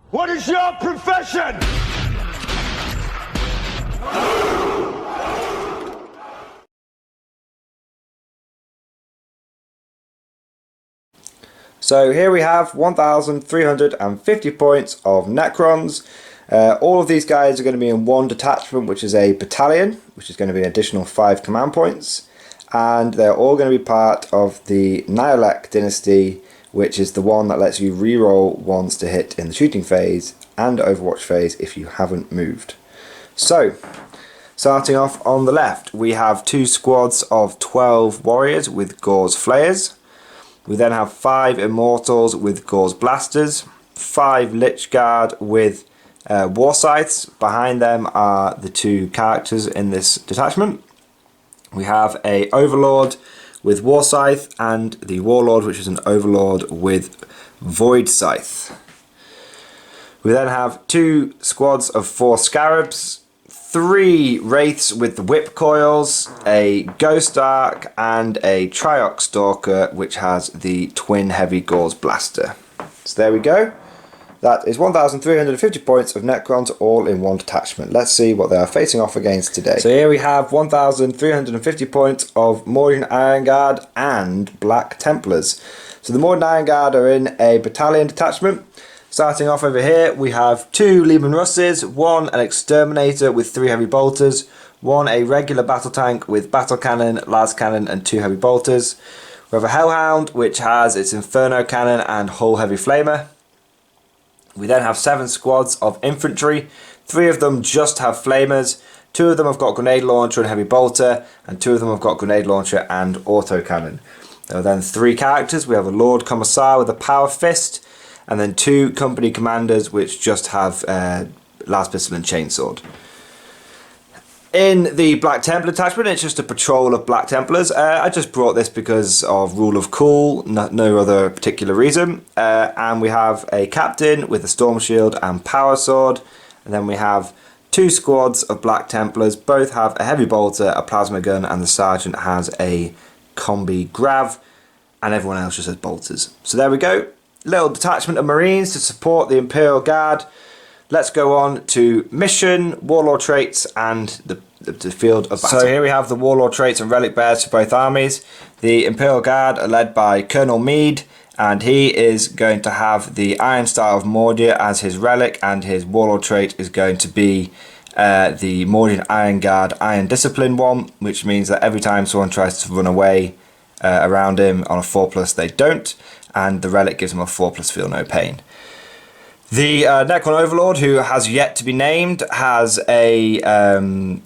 What is your profession? So here we have 1,350 points of Necrons. All of these guys are going to be in one detachment, which is a battalion, which is going to be an additional 5 command points. And they're all going to be part of the Nihilek dynasty, which is the one that lets you reroll once to hit in the shooting phase and Overwatch phase if you haven't moved. So, starting off on the left, we have 2 squads of 12 warriors with Gore's Flayers. We then have 5 Immortals with Gore's Blasters, 5 Lich Guard with War Scythes. Behind them are the 2 characters in this detachment. We have a Overlord with War Scythe and the Warlord, which is an Overlord with Void Scythe. We then have 2 squads of 4 Scarabs, 3 Wraiths with the Whip Coils, a Ghost Arc and a Triox Stalker, which has the twin heavy Gore's Blaster. So there we go. That is 1,350 points of Necrons all in one detachment. Let's see what they are facing off against today. So here we have 1,350 points of Mordian Iron Guard and Black Templars. So the Mordian Iron Guard are in a battalion detachment. Starting off over here, we have 2 Leman Russes, 1 an Exterminator with 3 heavy bolters, 1 a regular battle tank with battle cannon, las cannon and 2 heavy bolters. We have a Hellhound, which has its Inferno cannon and hull heavy flamer. We then have 7 squads of infantry, 3 of them just have flamers, 2 of them have got grenade launcher and heavy bolter, and 2 of them have got grenade launcher and autocannon. There are then 3 characters. We have a Lord Commissar with a power fist, and then 2 company commanders which just have las pistol and chainsword. In the Black Templar attachment, it's just a patrol of Black Templars. I just brought this because of rule of cool, no other particular reason. And we have a captain with a storm shield and power sword. And then we have 2 squads of Black Templars. Both have a heavy bolter, a plasma gun, and the sergeant has a combi grav. And everyone else just has bolters. So there we go. Little detachment of Marines to support the Imperial Guard. Let's go on to mission, Warlord traits, and the field of battle. So here we have the Warlord traits and relic bears for both armies. The Imperial Guard are led by Colonel Meade, and he is going to have the Iron Star of Mordian as his relic, and his Warlord trait is going to be the Mordian Iron Guard Iron Discipline one, which means that every time someone tries to run away around him on a 4+, they don't, and the relic gives him a 4+ feel no pain. The Necron Overlord, who has yet to be named, has a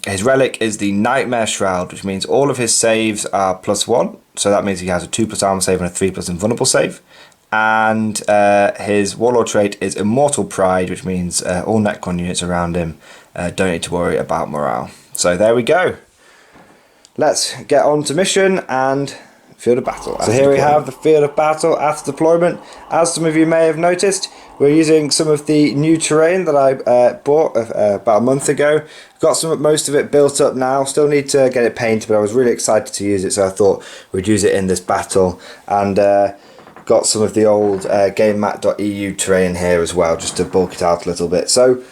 his relic is the Nightmare Shroud, which means all of his saves are +1. So that means he has a 2+ armor save and a 3+ invulnerable save. And his Warlord trait is Immortal Pride, which means all Necron units around him don't need to worry about morale. So there we go. Let's get on to mission and field of battle. So here we have the field of battle after deployment. As some of you may have noticed, we're using some of the new terrain that I bought about a month ago. Got most of it built up now. Still need to get it painted, but I was really excited to use it, so I thought we'd use it in this battle. And got some of the old GameMat.eu terrain here as well, just to bulk it out a little bit. So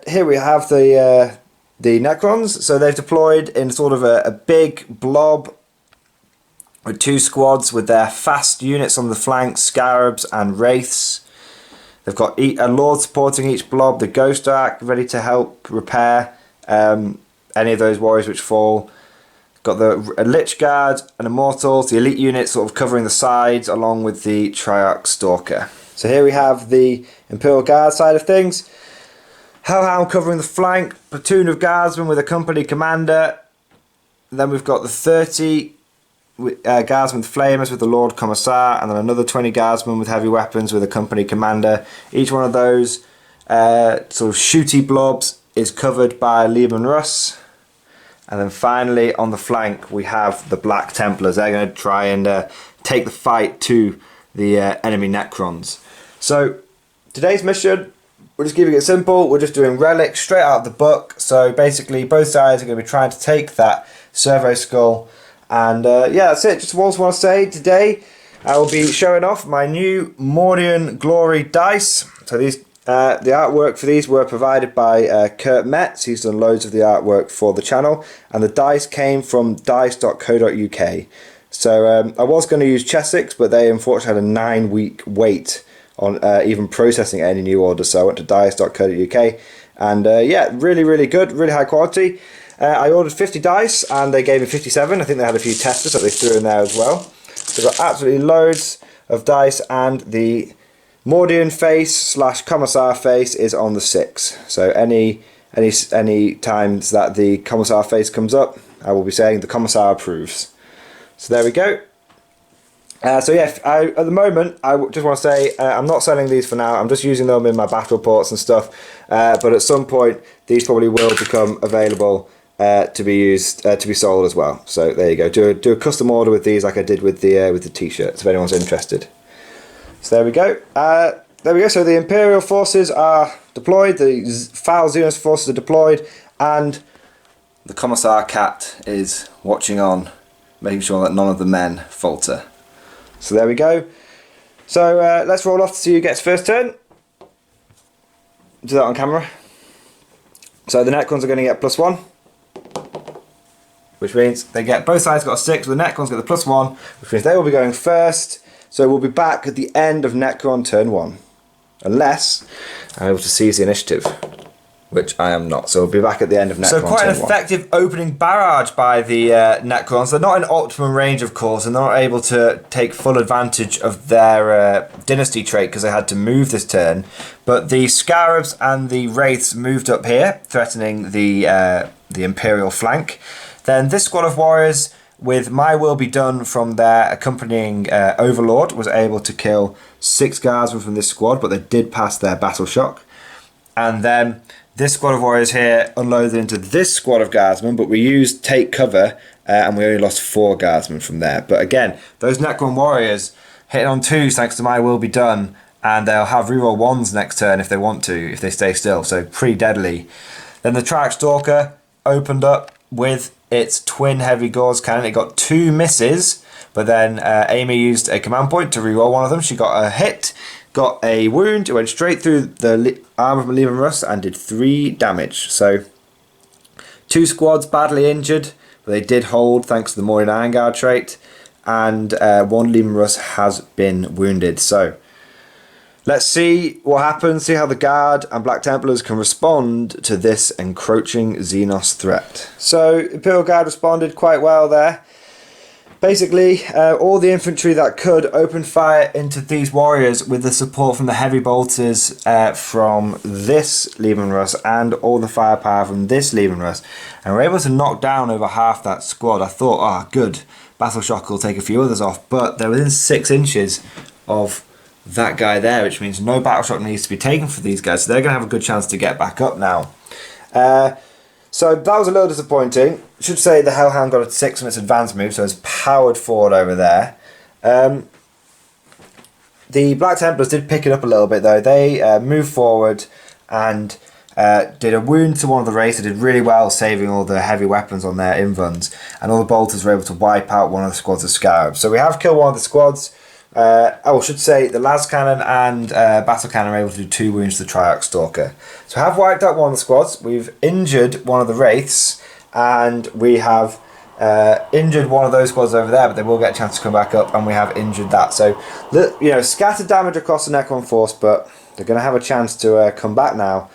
here we have the Necrons. So they've deployed in sort of a big blob with 2 squads with their fast units on the flanks, Scarabs and Wraiths. They've got a Lord supporting each blob, the Ghost Arc ready to help repair any of those warriors which fall. Got the Lich Guard and Immortals, the elite units sort of covering the sides along with the Triox Stalker. So here we have the Imperial Guard side of things. Hellhound covering the flank, platoon of guardsmen with a company commander. And then we've got the 30 guardsmen with flamers with the Lord Commissar, and then another 20 guardsmen with heavy weapons with a company commander. Each one of those sort of shooty blobs is covered by Leman Russ. And then finally on the flank we have the Black Templars. They're going to try and take the fight to the enemy Necrons. So today's mission, we're just keeping it simple. We're just doing relics straight out of the book. So basically both sides are going to be trying to take that servo skull. And yeah, that's it. Just also want to say today I will be showing off my new Mordian Glory dice. So these, the artwork for these were provided by Kurt Metz. He's done loads of the artwork for the channel, and the dice came from dice.co.uk. So I was going to use Chessex, but they unfortunately had a 9-week wait on even processing any new orders, so I went to dice.co.uk, and yeah, really good, really high quality. I ordered 50 dice and they gave me 57. I think they had a few testers that they threw in there as well. So I've got absolutely loads of dice, and the Mordian face / Commissar face is on the 6. So any times that the Commissar face comes up, I will be saying the Commissar approves. So there we go. So yeah, at the moment, I just want to say I'm not selling these for now. I'm just using them in my battle reports and stuff. But at some point, these probably will become available to be used, to be sold as well. So there you go. Do a custom order with these, like I did with the t-shirts, if anyone's interested. So there we go. There we go. So the Imperial forces are deployed. The Foul Xenos forces are deployed, and the Commissar Cat is watching on, making sure that none of the men falter. So there we go. So let's roll off to see who gets first turn. Do that on camera. So the Necrons are going to get +1, which means they get, both sides got a 6. The Necrons get the +1, which means they will be going first. So we'll be back at the end of Necron turn 1, unless I'm able to seize the initiative, which I am not. So we'll be back at the end of Necron turn 1. So quite an effective opening barrage by the Necrons. They're not in optimum range, of course, and they're not able to take full advantage of their dynasty trait because they had to move this turn. But the Scarabs and the Wraiths moved up here, threatening the Imperial flank. Then this squad of warriors, with My Will Be Done from their accompanying Overlord, was able to kill 6 guardsmen from this squad, but they did pass their battle shock. And then this squad of warriors here unloaded into this squad of guardsmen, but we used Take Cover, and we only lost 4 guardsmen from there. But again, those Necron warriors hitting on 2s thanks to My Will Be Done, and they'll have reroll 1s next turn if they want to, if they stay still, so pretty deadly. Then the Triarch Stalker opened up with its twin heavy gauze cannon. It got 2 misses, but then Amy used a command point to reroll one of them. She got a hit, got a wound, it went straight through the arm of Leman Russ and did 3 damage. So 2 squads badly injured, but they did hold thanks to the Mordian Iron Guard trait, and 1 Leman Russ has been wounded. So let's see what happens, see how the Guard and Black Templars can respond to this encroaching Xenos threat. So Imperial Guard responded quite well there. Basically, all the infantry that could opened fire into these warriors with the support from the heavy bolters from this Leman Russ and all the firepower from this Leman Russ, and were able to knock down over half that squad. I thought, ah, good, Battle Shock will take a few others off, but they're within 6 inches of that guy there, which means no battle shock needs to be taken for these guys, so they're going to have a good chance to get back up now. So that was a little disappointing. I should say the Hellhound got a 6 on its advanced move, so it's powered forward over there. The Black Templars did pick it up a little bit though. They moved forward and did a wound to one of the Wraiths. They did really well saving all the heavy weapons on their invuns, and all the bolters were able to wipe out one of the squads of Scarabs. So we have killed one of the squads. I should say the Las Cannon and Battle Cannon are able to do 2 wounds to the Triarch Stalker. So I have wiped out one of the squads, we've injured one of the Wraiths, and we have injured one of those squads over there, but they will get a chance to come back up, and we have injured that. So, you know, scattered damage across the Necron force, but they're going to have a chance to come back now.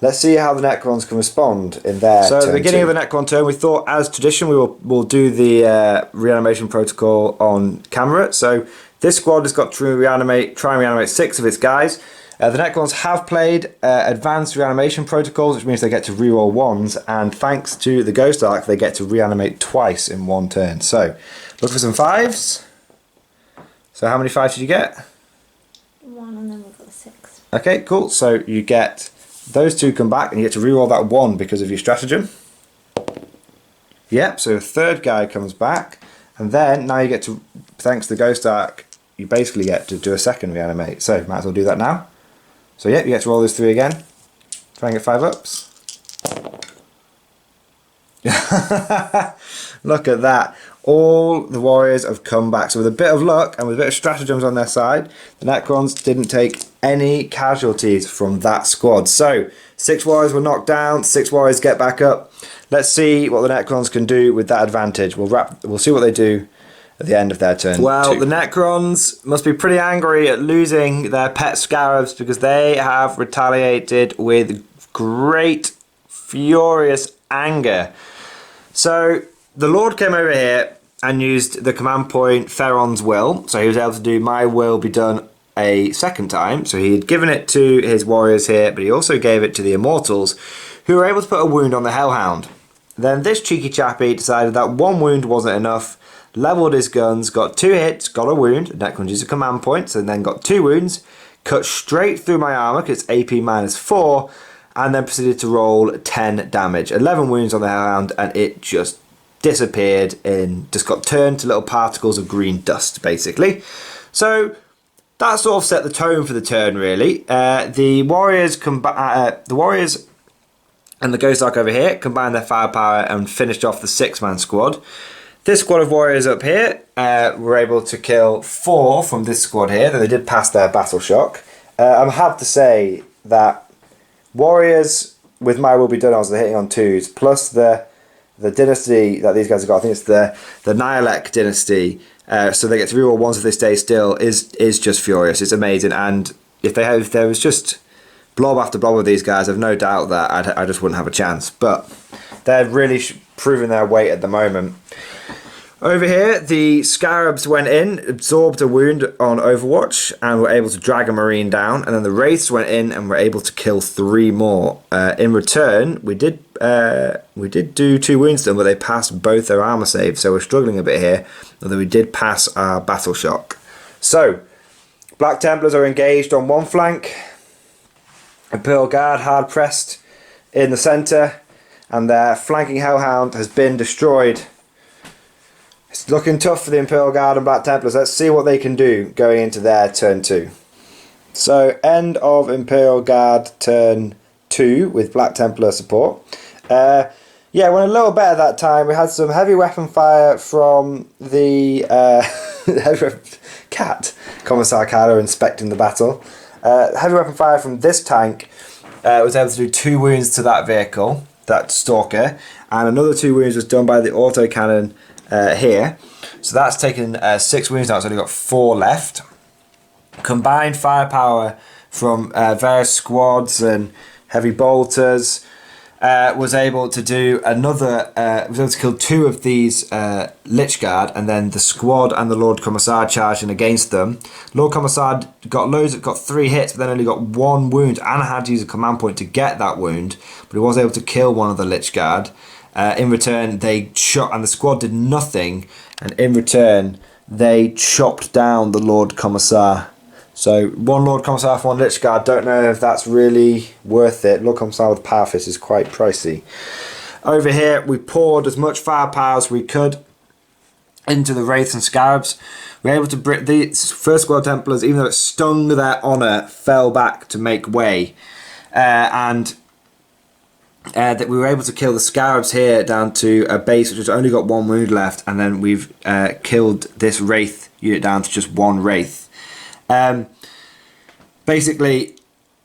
Let's see how the Necrons can respond in their turn. So at the beginning of the Necron turn, we thought, as tradition, we'll do the reanimation protocol on camera. So this squad has got to try and reanimate 6 of its guys. The Necrons have played advanced reanimation protocols, which means they get to reroll 1s, and thanks to the Ghost Arc, they get to reanimate twice in 1 turn. So look for some 5s. So how many 5s did you get? 1, and then we've got a 6. Okay, cool. So you get those 2 come back, and you get to reroll that 1 because of your stratagem. Yep, so the 3rd guy comes back, and then now you get to, thanks to the Ghost Arc, you basically get to do a 2nd reanimate. So might as well do that now. So yep, you get to roll those 3 again. Try and get 5 ups. Look at that. all the warriors have come back. So with a bit of luck and with a bit of stratagems on their side, the Necrons didn't take any casualties from that squad. So 6 warriors were knocked down, 6 warriors get back up. Let's see what the Necrons can do with that advantage. We'll see what they do at the end of their turn. Well, the Necrons must be pretty angry at losing their pet scarabs because they have retaliated with great furious anger. So the Lord came over here and used the command point Feron's Will. So he was able to do my will be done a second time. So he had given it to his warriors here, but he also gave it to the Immortals, who were able to put a wound on the Hellhound. Then this cheeky chappy decided that 1 wound wasn't enough, levelled his guns, got 2 hits, got a wound. Necrons used a command point, so then got 2 wounds, cut straight through my armour because it's AP -4, and then proceeded to roll 10 damage. 11 wounds on the Hellhound, and it just disappeared and just got turned to little particles of green dust, basically. So that sort of set the tone for the turn, really. The Warriors and the Ghost Ark over here combined their firepower and finished off the 6-man squad. This squad of warriors up here were able to kill 4 from this squad here, though they did pass their battle shock. I'm happy to say that warriors with my will be done, I was hitting on 2s, plus the dynasty that these guys have got, I think it's the Nihilek dynasty, so they get to reroll 1s of this day still, is just furious. It's amazing, and if there was just blob after blob of these guys, I've no doubt that I just wouldn't have a chance. But they're really proving their weight at the moment. Over here, the Scarabs went in, absorbed a wound on Overwatch, and were able to drag a Marine down. And then the Wraiths went in and were able to kill 3 more. In return, we did do 2 wounds to them, but they passed both their armor saves, so we're struggling a bit here. Although we did pass our battle shock. So, Black Templars are engaged on one flank. Imperial Guard hard pressed in the centre, and their flanking Hellhound has been destroyed. It's looking tough for the Imperial Guard and Black Templars. Let's see what they can do going into their turn 2. So end of Imperial Guard turn 2 with Black Templar support. Yeah, went a little better that time. We had some heavy weapon fire from the cat Commissar Kylo inspecting the battle. Heavy weapon fire from this tank was able to do 2 wounds to that vehicle, that Stalker, and another 2 wounds was done by the autocannon here. So that's taken 6 wounds now, it's only got 4 left. Combined firepower from various squads and heavy bolters was able to do another, was able to kill 2 of these Lich Guard, and then the squad and the Lord Commissar charging against them. Lord Commissar got 3 hits, but then only got 1 wound, and had to use a command point to get that wound, but he was able to kill one of the Lich Guard. In return, they shot, and the squad did nothing, and in return, they chopped down the Lord Commissar. So 1 Lord Commissar for 1 Lich Guard, don't know if that's really worth it. Lord Commissar with Power Fist is quite pricey. Over here, we poured as much firepower as we could into the Wraiths and Scarabs. We were able to bring the first squad Templars, even though it stung their honour, fell back to make way. That we were able to kill the Scarabs here down to a base which has only got 1 wound left, and then we've killed this Wraith unit down to just 1 Wraith. Basically,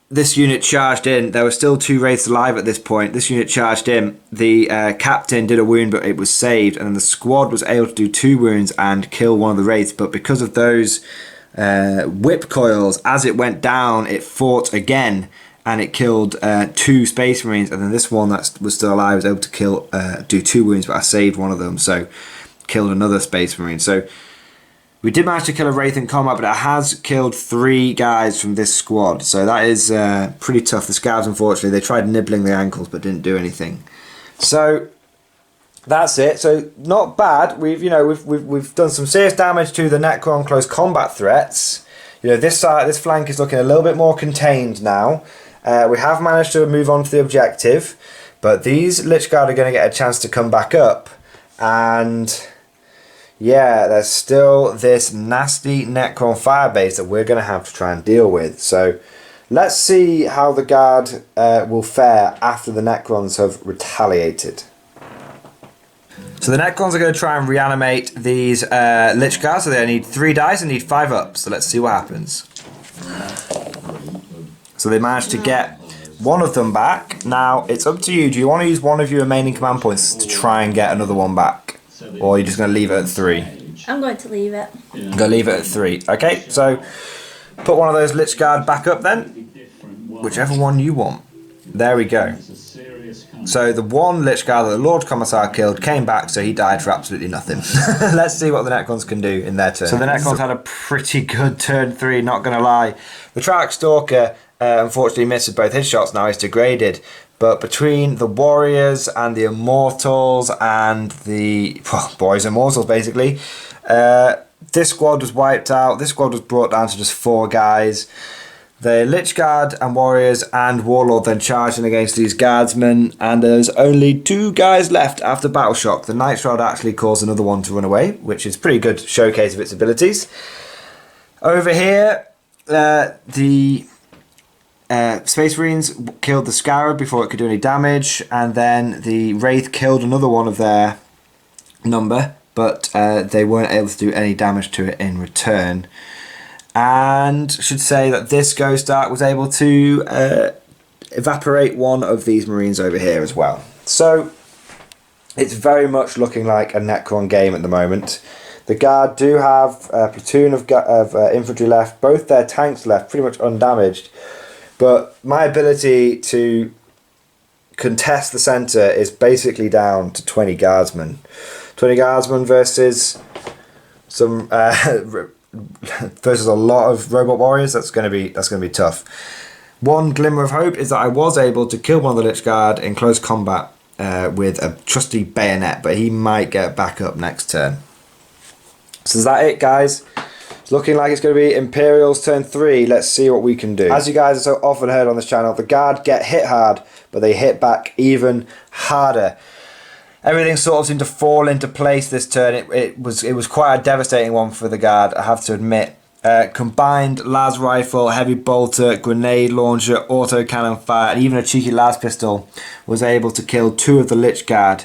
this unit charged in. There were still 2 Wraiths alive at this point. This unit charged in. The captain did a wound, but it was saved, and then the squad was able to do 2 wounds and kill 1 of the Wraiths. But because of those whip coils, as it went down, it fought again, and it killed 2 Space Marines. And then this one that was still alive was able to do 2 wounds, but I saved 1 of them, so killed another Space Marine. So we did manage to kill a Wraith in combat, but it has killed 3 guys from this squad. So that is pretty tough. The Scabs, unfortunately, they tried nibbling the ankles but didn't do anything. So that's it. So not bad. We've done some serious damage to the Necron close combat threats. This flank is looking a little bit more contained now. We have managed to move on to the objective, but these Lich Guard are going to get a chance to come back up, and yeah, there's still this nasty Necron firebase that we're going to have to try and deal with. So let's see how the Guard will fare after the Necrons have retaliated. So the Necrons are going to try and reanimate these Lich Guards, so they need 3 dice and need 5 up. So let's see what happens. So they managed to get one of them back. Now, it's up to you. Do you want to use one of your remaining command points to try and get another one back? Or are you just going to leave it at 3? I'm going to leave it. I'm going to leave it at 3. Okay, so put one of those Lich Guard back up then. Whichever one you want. There we go. So the one Lich Guard that the Lord Commissar killed came back, so he died for absolutely nothing. Let's see what the Necrons can do in their turn. So the Necrons had a pretty good turn 3, not going to lie. The Triarch Stalker unfortunately misses both his shots, now he's degraded. But between the Warriors and the Immortals and the Boys Immortals basically, this squad was wiped out. This squad was brought down to just 4 guys. The Lich Guard and Warriors and Warlord then charged in against these Guardsmen, and there's only 2 guys left after Battle Shock. The Night Shroud actually caused another one to run away, which is pretty good showcase of its abilities. Over here, the Space Marines killed the Scarab before it could do any damage, and then the Wraith killed another one of their number, but they weren't able to do any damage to it in return. And should say that this Ghost Dark was able to evaporate one of these Marines over here as well. So it's very much looking like a Necron game at the moment. The Guard do have a platoon of infantry left, both their tanks left, pretty much undamaged. But my ability to contest the centre is basically down to 20 Guardsmen. 20 Guardsmen versus some versus a lot of robot warriors. That's going to be tough. One glimmer of hope is that I was able to kill one of the Lich Guard in close combat with a trusty bayonet, but he might get back up next turn. So is that it, guys? It's looking like it's going to be Imperials turn 3. Let's see what we can do. As you guys have so often heard on this channel, the Guard get hit hard, but they hit back even harder. Everything sort of seemed to fall into place this turn. It was quite a devastating one for the Guard, I have to admit. Combined las rifle, heavy bolter, grenade launcher, auto cannon fire, and even a cheeky las pistol was able to kill 2 of the Lich Guard.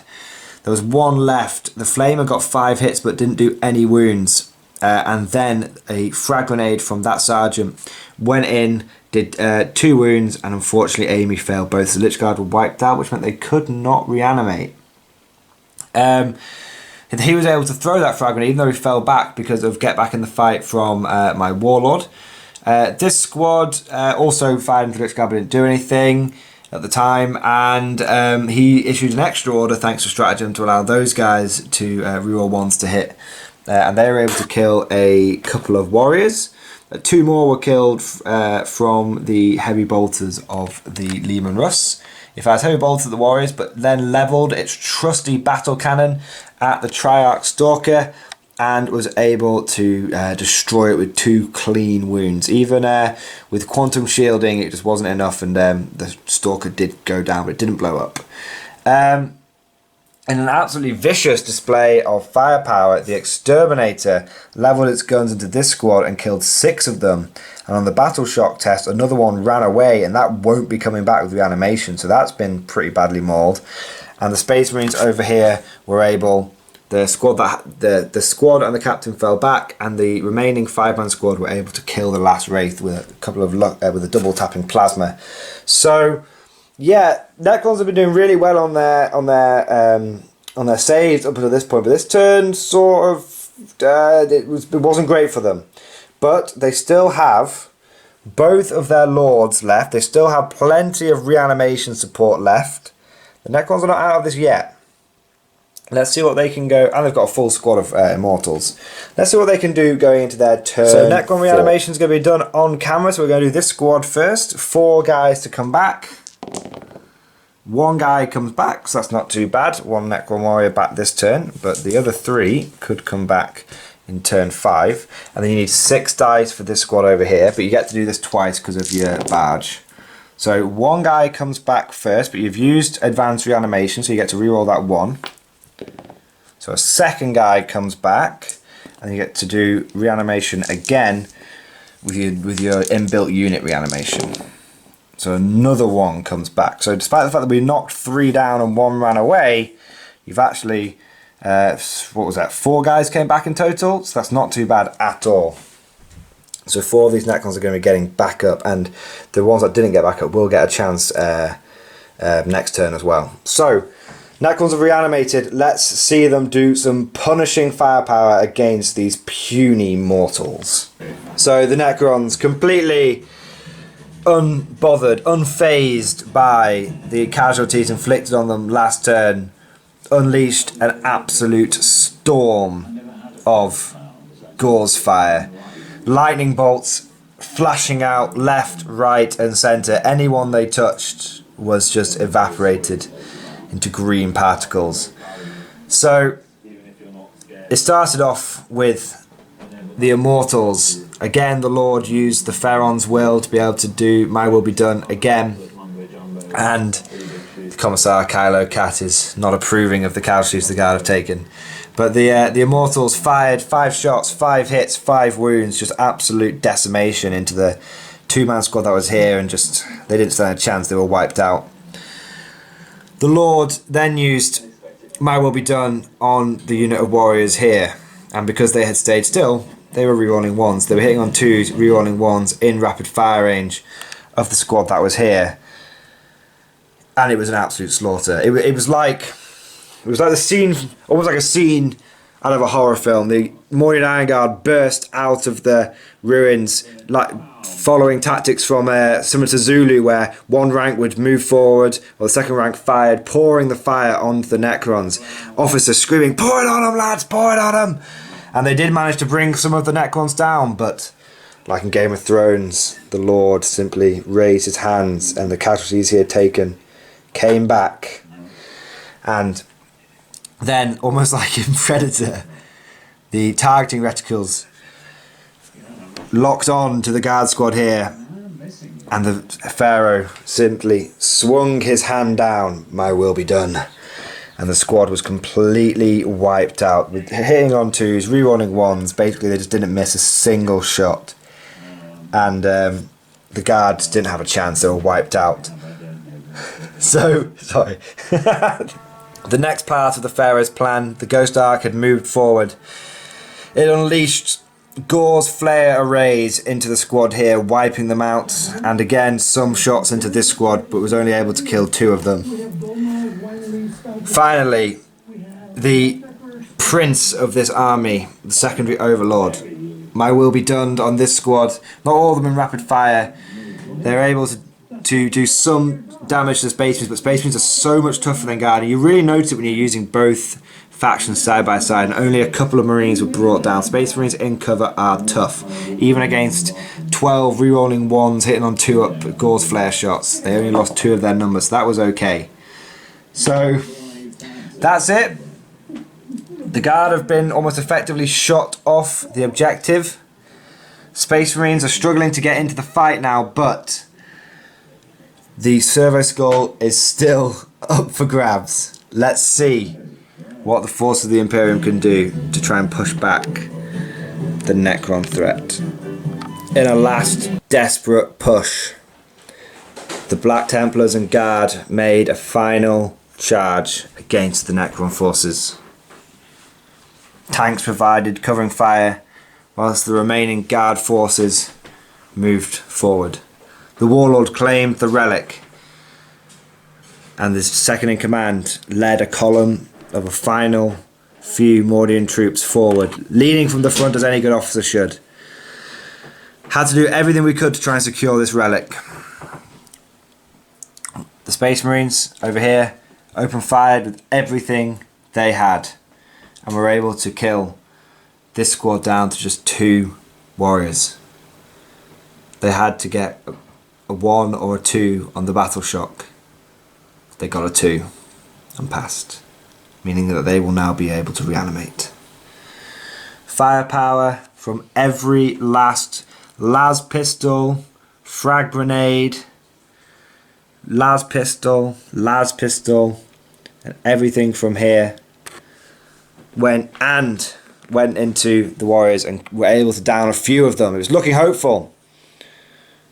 There was 1 left. The Flamer got 5 hits but didn't do any wounds. And then a frag grenade from that sergeant went in, did 2 wounds, and unfortunately Amy failed. Both the Lich Guard were wiped out, which meant they could not reanimate. He was able to throw that frag grenade even though he fell back because of get back in the fight from my Warlord. This squad also fired into Lich Guard but didn't do anything at the time, and he issued an extra order thanks to stratagem to allow those guys to reroll 1s to hit, and they were able to kill a couple of warriors. 2 more were killed from the heavy bolters of the Lehman Russ. If I was heavy bolted at the Warriors, but then levelled its trusty battle cannon at the Triarch Stalker and was able to destroy it with 2 clean wounds. Even with quantum shielding, it just wasn't enough, and the Stalker did go down, but it didn't blow up. In an absolutely vicious display of firepower, the Exterminator levelled its guns into this squad and killed 6 of them. And on the Battle Shock test, another one ran away, and that won't be coming back with reanimation, so that's been pretty badly mauled. And the Space Marines over here were able, the squad and the captain fell back, and the remaining 5-man squad were able to kill the last Wraith with a couple of with a double tapping plasma. So yeah, Necrons have been doing really well on their saves up until this point, but this turn sort of it wasn't great for them. But they still have both of their lords left. They still have plenty of reanimation support left. The Necrons are not out of this yet. Let's see what they can go. And they've got a full squad of Immortals. Let's see what they can do going into their turn. So Necron reanimation is going to be done on camera. So we're going to do this squad first. 4 guys to come back. 1 guy comes back, so that's not too bad. 1 Necron warrior back this turn. But the other 3 could come back in turn 5, and then you need 6 dice for this squad over here, but you get to do this twice because of your badge. So 1 guy comes back first, but you've used advanced reanimation, so you get to reroll that 1. So a 2nd guy comes back, and you get to do reanimation again with your inbuilt unit reanimation. So another 1 comes back. So despite the fact that we knocked 3 down and 1 ran away, you've actually What was that? 4 guys came back in total, so that's not too bad at all. So 4 of these Necrons are going to be getting back up, and the ones that didn't get back up will get a chance next turn as well. So Necrons have reanimated. Let's see them do some punishing firepower against these puny mortals. So the Necrons, completely unbothered, unfazed by the casualties inflicted on them last turn, unleashed an absolute storm of Gore's fire. Lightning bolts flashing out left, right and centre. Anyone they touched was just evaporated into green particles. So it started off with the Immortals. Again, the Lord used the Pharaoh's will to be able to do My Will Be Done again. And the Commissar Kylo Cat is not approving of the casualties the guard have taken. But the Immortals fired 5 shots, 5 hits, 5 wounds, just absolute decimation into the 2-man squad that was here, and just they didn't stand a chance, they were wiped out. The Lord then used My Will Be Done on the unit of warriors here, and because they had stayed still, they were rerolling 1s. They were hitting on 2s, rerolling 1s in rapid fire range of the squad that was here, and it was an absolute slaughter. It was like the scene, almost like a scene out of a horror film. The Mordian Iron Guard burst out of the ruins, like following tactics from similar to Zulu, where one rank would move forward, or the second rank fired, pouring the fire onto the Necrons. Officers screaming, "Pour it on them, lads! Pour it on them!" And they did manage to bring some of the Necrons down, but like in Game of Thrones, the Lord simply raised his hands, and the casualties he had taken came back. And then, almost like in Predator, the targeting reticles locked on to the guard squad here, and the Pharaoh simply swung his hand down, "My will be done." And the squad was completely wiped out, with hitting on 2s, rerolling 1s. Basically, they just didn't miss a single shot. And the guards didn't have a chance, they were wiped out. So, sorry. The next part of the Pharaoh's plan, the Ghost Ark had moved forward. It unleashed Gore's flare arrays into the squad here, wiping them out, and again some shots into this squad, but was only able to kill 2 of them. Finally, the prince of this army, the secondary overlord, My Will Be Done on this squad. Not all of them in rapid fire. They were able to do some damage to the Space Marines, but Space Marines are so much tougher than Guard, and you really notice it when you're using both factions side by side, and only a couple of Marines were brought down. Space Marines in cover are tough, even against 12 rerolling 1s hitting on 2 up Gore's flare shots. They only lost 2 of their numbers, so that was okay. So that's it. The Guard have been almost effectively shot off the objective. Space Marines are struggling to get into the fight now, but the Servo Skull is still up for grabs. Let's see what the force of the Imperium can do to try and push back the Necron threat. In a last desperate push, the Black Templars and Guard made a final charge against the Necron forces. Tanks provided covering fire, whilst the remaining Guard forces moved forward. The Warlord claimed the relic, and the second in command led a column of a final few Mordian troops forward, leading from the front as any good officer should. Had to do everything we could to try and secure this relic. The Space Marines over here opened fire with everything they had, and were able to kill this squad down to just 2 warriors. They had to get a 1 or a 2 on the battle shock. They got a 2 and passed, meaning that they will now be able to reanimate. Firepower from every last las pistol, frag grenade, las pistol, and everything from here went into the warriors, and were able to down a few of them. It was looking hopeful.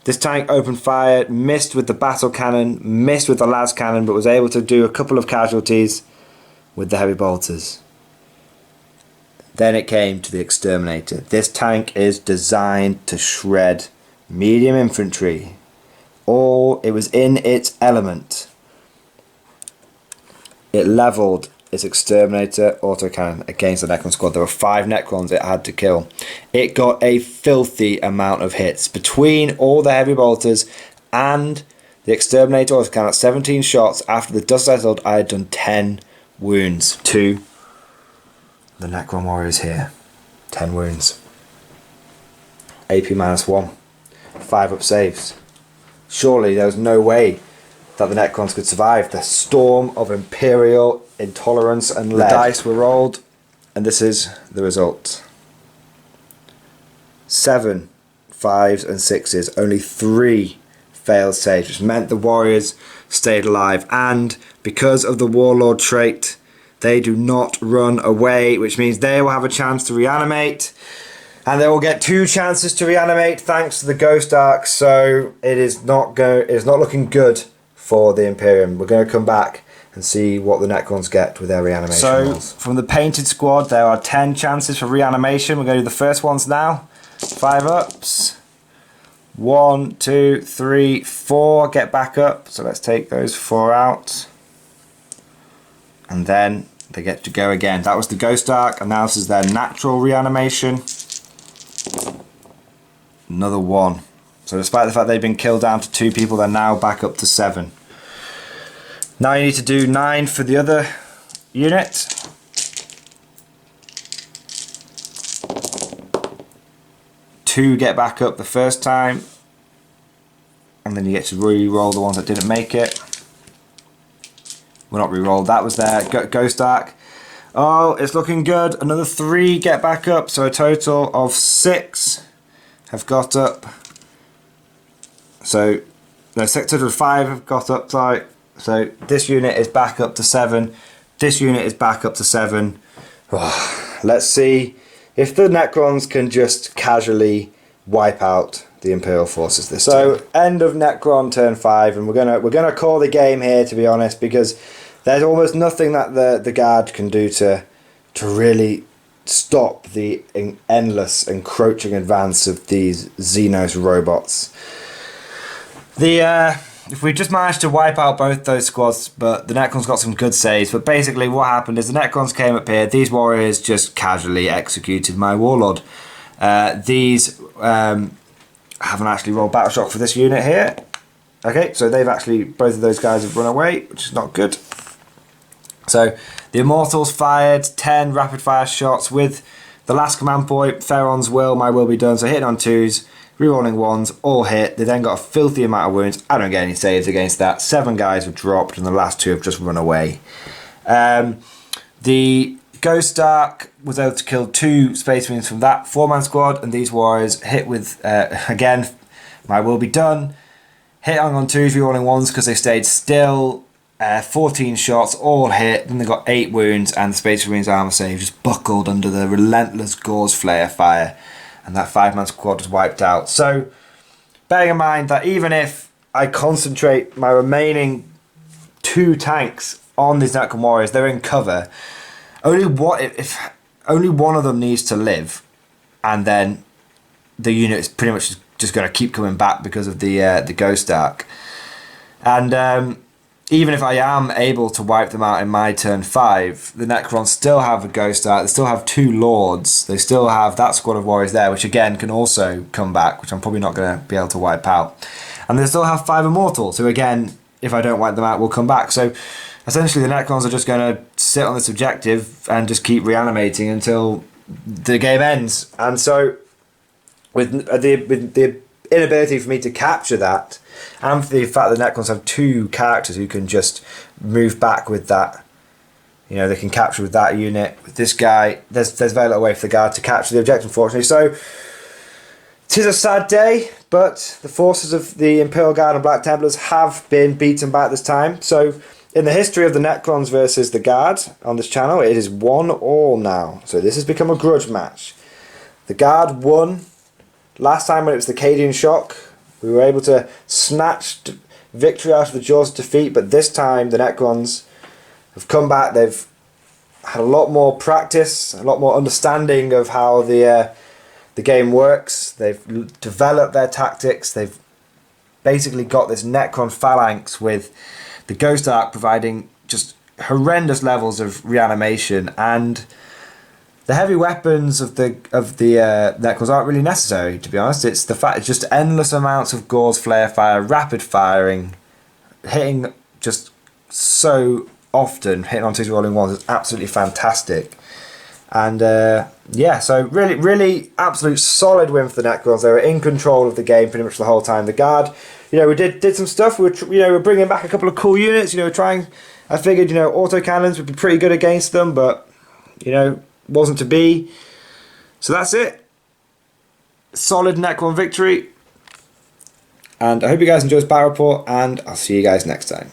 This tank opened fire, missed with the battle cannon, missed with the las cannon, but was able to do a couple of casualties with the heavy bolters. Then it came to the Exterminator. This tank is designed to shred medium infantry. It was in its element. It leveled its Exterminator autocannon against the Necron squad. There were 5 Necrons it had to kill. It got a filthy amount of hits. Between all the heavy bolters and the Exterminator autocannon at 17 shots, after the dust settled, I had done 10 wounds to the Necron warriors here. 10 wounds. AP -1. 5 up saves. Surely there was no way that the Necrons could survive the storm of Imperial intolerance and lead. The dice were rolled, and this is the result. 7 5s and 6s, only 3 failed saves, which meant the warriors stayed alive. And because of the Warlord trait, they do not run away, which means they will have a chance to reanimate. And they will get 2 chances to reanimate thanks to the Ghost Arc, so it is not looking good for the Imperium. We're going to come back and see what the Necrons get with their reanimation rolls. From the painted squad, there are 10 chances for reanimation. We're going to do the first ones now. 5 ups. 1, 2, 3, 4. Get back up. So let's take those 4 out. And then they get to go again. That was the Ghost Arc, and now this is their natural reanimation. Another 1. So despite the fact they've been killed down to 2 people, they're now back up to 7. Now you need to do 9 for the other unit. Two get back up the first time, and then you get to re-roll the ones that didn't make it. Well, not re-rolled, that was their Ghost Arc. Oh, it's looking good. Another 3 get back up, so a total of 6 have got up. So, no, 6 out of 5 have got up, sorry. So, this unit is back up to 7. This unit is back up to 7. Oh, let's see if the Necrons can just casually wipe out the Imperial forces this time. So, end of Necron turn 5, and we're gonna call the game here, to be honest, because there's almost nothing that the Guard can do to really stop the endless encroaching advance of these Xenos robots. If we just managed to wipe out both those squads, but the Necrons got some good saves. But basically what happened is the Necrons came up here. These warriors just casually executed my Warlord. These haven't actually rolled battle shock for this unit here. Okay, so they've actually, both of those guys have run away, which is not good. So the Immortals fired 10 rapid fire shots with the last command point, Theron's will, my will be done. So hitting on 2s, rerolling 1s, all hit. They then got a filthy amount of wounds. I don't get any saves against that. 7 guys were dropped, and the last 2 have just run away. The Ghost Arc was able to kill 2 Space Marines from that 4-man squad, and these warriors hit with, again, my will be done. Hit on 2s, rerolling 1s because they stayed still. 14 shots, all hit. Then they got 8 wounds, and the Space Marines armor save just buckled under the relentless Gauze Flare fire, and that 5-man squad was wiped out. So, bearing in mind that even if I concentrate my remaining 2 tanks on these Necron warriors, they're in cover. Only one of them needs to live, and then the unit is pretty much just going to keep coming back because of the Ghost Arc. And even if I am able to wipe them out in my turn 5, the Necrons still have a Ghost Arc, they still have 2 Lords, they still have that squad of warriors there, which again can also come back, which I'm probably not going to be able to wipe out. And they still have 5 Immortals, who again, if I don't wipe them out, will come back. So essentially the Necrons are just going to sit on this objective and just keep reanimating until the game ends. And so with the inability for me to capture that, and for the fact that Necrons have 2 characters who can just move back with that, you know, they can capture with that unit. With this guy, there's very little way for the Guard to capture the objective, unfortunately. So, 'tis a sad day, but the forces of the Imperial Guard and Black Templars have been beaten back this time. So, in the history of the Necrons versus the Guard on this channel, it is 1-1 now. So, this has become a grudge match. The Guard won last time when it was the Cadian Shock. We were able to snatch victory out of the jaws of defeat, but this time the Necrons have come back. They've had a lot more practice, a lot more understanding of how the game works. They've developed their tactics. They've basically got this Necron phalanx with the Ghost Arc providing just horrendous levels of reanimation, and the heavy weapons of the Necrons aren't really necessary, to be honest. It's the fact it's just endless amounts of Gore's Flare Fire, rapid firing, hitting just so often, hitting on 2 rolling ones is absolutely fantastic. And yeah, so really absolute solid win for the Necrons. They were in control of the game pretty much the whole time. The Guard, we did some stuff. We were bringing back a couple of cool units. I figured autocannons would be pretty good against them, but wasn't to be. So that's it. Solid Necron victory. And I hope you guys enjoyed this battle report, and I'll see you guys next time.